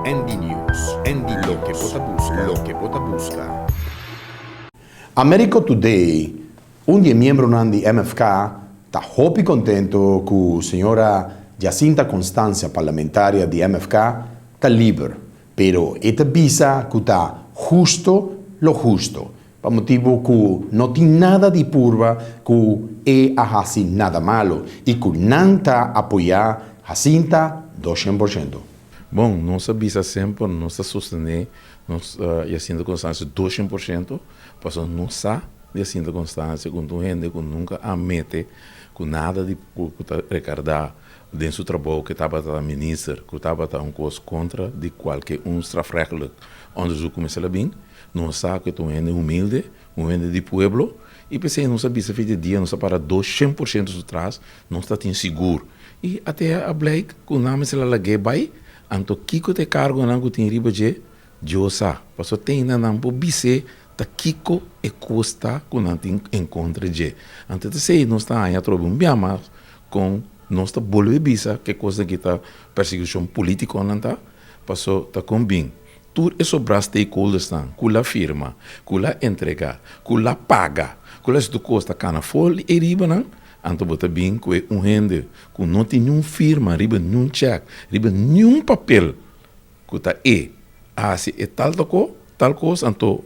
ND News, ND lo que bota busca. America Today, un día miembro di MFK, está muy contento que la señora Jacinta Constancia, parlamentaria di MFK, está libre, pero esta visa que está justo lo justo, por motivo que no tiene nada de purva que hace nada malo y que no está apoyar Jacinta 200%. Bom, nossa visa sempre, nossa sostener, Jacinta Constância 200%, porque nossa Jacinta Constância, quando gente que nunca admite que nada de recordar dentro do trabalho que estava a ministra, que estava a coisa contra de qualquer strafrechtelijk onderzoek começa a bem, nós sabe que é humilde, humilde de povo, e pensei, não sabia se fez dia, não sabia para 200% atrás, não está tão seguro. E até a Blake, que o nome se laguei bem, anto kiko te cargo nangu tin riba je josa paso tem na nampo bise ta kiko e costa com nantin encontre je anto te sei não está aí trobo biama com nossa bolwe bisa que coisa que tá perseguição política nanta paso ta combin tur e sobra stakeholders tan kula firma kula entrega kula paga kula se tu costa cana fol e riba nan anto bota bem que gente que não tem nenhuma firma, riba nenhum cheque, riba nenhum papel que está assim é tal coisa, anto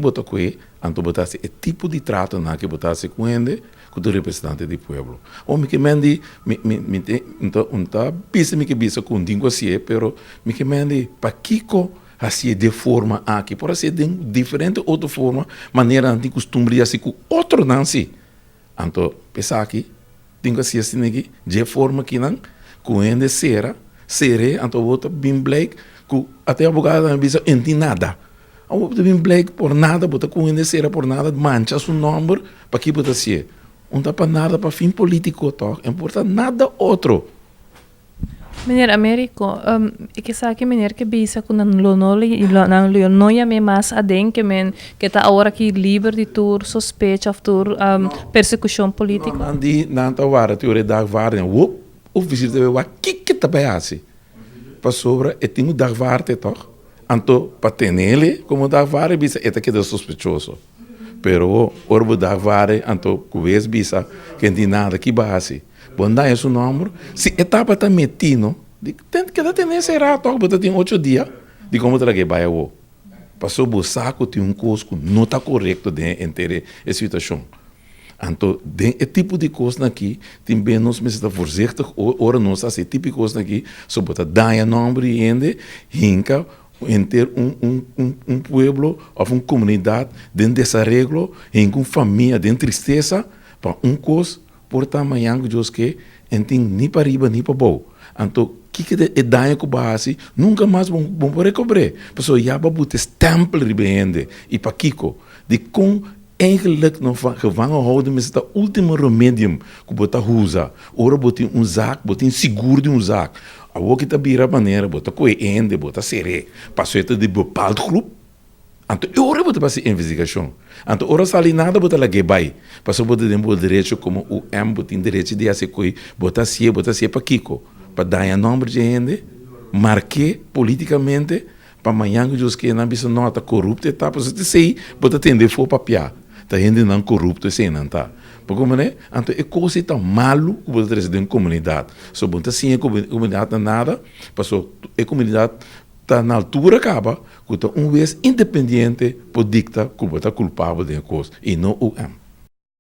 bota que anto bota assim é tipo de trato na que bota assim com gente que do representante do povo. Ou me que mande então me que bisa com dingo assim, pero me que mande para Kiko assim de forma aqui, por assim de diferente outra forma, maneira de costume assim com outro não se anto pensar aqui, tenho assim aqui, de forma que não, com ele será, anto outra bem black, que até a abogada não bisa enti nada. A outra bem black por nada, bota com ele será por nada, mancha seu nome para que bota ser. Não dá para nada para fim político, toch? Não importa nada outro. Meneer Americo, ik sa que meneer que bisa com nan não ia me mais a denke men que tá agora aqui livre de tur sospecha of tur persecução política. Não tá vara teoria da vara, o visita o que tá bem assim. Para sobra é tinha da vara toch? Anto para tenele como da vara bisa é que é sospechoso. Pero orbo da vara anto cuves bisa que tem nada que base. Bondar esse número, se etapa está metido, tem que ter será, toca, tem 8 dias, de como trazer baia o. Passou o saco, tem coisa que não está correto dentro da situação. Então, é tipo de coisa aqui, também nós precisamos voorzichtig, ora nós esse tipo de coisa aqui, só botar dar número e ainda, hinca, ter pueblo ou uma comunidade dentro dessa regra, em uma família, dentro de tristeza, para coisa, porta amanhã que Deus quer, tem nem para riba nem para baixo. Então, que é daño que base, nunca mais vão poder cobrar. Pessoal, já vai botar stempel ribeende e para Kiko, de com eigenlijk não vão houden met het último remédio que bota usa. Ora botem zaak, botem seguro de zaak. A o que tá bira maneira, bota coende, bota seré. Passou de bepaalde groep. Então, eu ora bota para essa investigação. Então, ora sali nada bota lá que vai. Passou bota de direito como o M botem direito de esse coi, bota se para Kiko, para dar nome de gente, marque politicamente para amanhã que Deus quer não bisa nota corrupta, tá? Para você sei, bota atender for papiar. Tá gente não corrupto sem não tá. Porque como né? Então, é coisa tão malo que bota trazer dentro da comunidade. Só bota sim a comunidade nada, passou a comunidade está na altura acaba que está vez independente por dicta que está culpável de coisa e não o M.